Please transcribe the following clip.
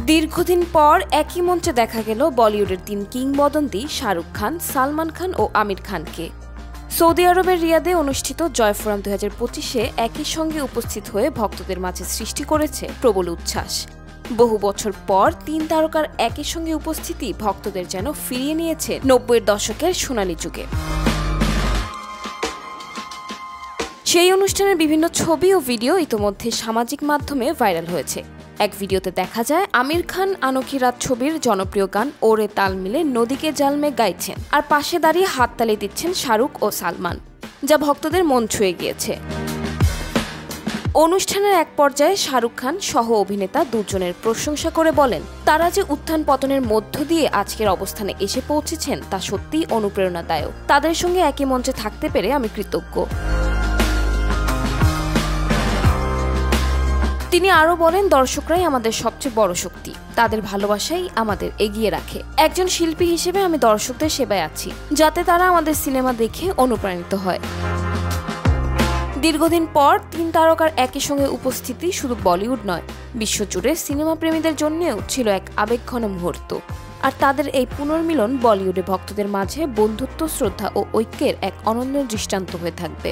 দীর্ঘদিন পর একই মঞ্চে দেখা গেল বলিউডের তিন কিংবদন্তি শাহরুখ খান, সালমান খান ও আমির খানকে। সৌদি আরবের রিয়াদে অনুষ্ঠিত জয় ফোরাম 2025-এ একই সঙ্গে উপস্থিত হয়ে ভক্তদের মাঝে সৃষ্টি করেছে প্রবল উচ্ছ্বাস। বহু বছর পর তিন তারকার একই সঙ্গে উপস্থিতি ভক্তদের যেন ফিরিয়ে নিয়েছে 90-এর দশকের সোনালী যুগে। সেই অনুষ্ঠানের বিভিন্ন ছবি ও ভিডিও ইতোমধ্যে সামাজিক মাধ্যমে ভাইরাল হয়েছে। এক ভিডিওতে দেখা যায় আমির খান আনোখি রাত ছবির জনপ্রিয় গান ওরে তাল মিলে নদীকে জাল মে গাইছেন, আর পাশে দাঁড়িয়ে হাততালি দিচ্ছেন শাহরুখ ও সালমান, যা ভক্তদের মন ছুঁয়ে গিয়েছে। অনুষ্ঠানের এক পর্যায়ে শাহরুখ খান সহ অভিনেতা দুজনের প্রশংসা করে বলেন, তারা যে উত্থান পতনের মধ্য দিয়ে আজকের অবস্থানে এসে পৌঁছেছেন তা সত্যিই অনুপ্রেরণাদায়ক। তাদের সঙ্গে একই মঞ্চে থাকতে পেরে আমি কৃতজ্ঞ। তিনি আরও বলেন, দর্শকরাই আমাদের সবচেয়ে বড় শক্তি, তাদের ভালোবাসাই আমাদের এগিয়ে রাখে। একজন শিল্পী হিসেবে আমি দর্শকদের সেবায় আছি, যাতে তারা আমাদের সিনেমা দেখে অনুপ্রাণিত হয়। দীর্ঘদিন পর তিন তারকার একই সঙ্গে উপস্থিতি শুধু বলিউড নয়, বিশ্বজুড়ে সিনেমা প্রেমীদের জন্যও ছিল এক আবেগঘন মুহূর্ত। আর তাদের এই পুনর্মিলন বলিউডে ভক্তদের মাঝে বন্ধুত্ব, শ্রদ্ধা ও ঐক্যের এক অনন্য দৃষ্টান্ত হয়ে থাকবে।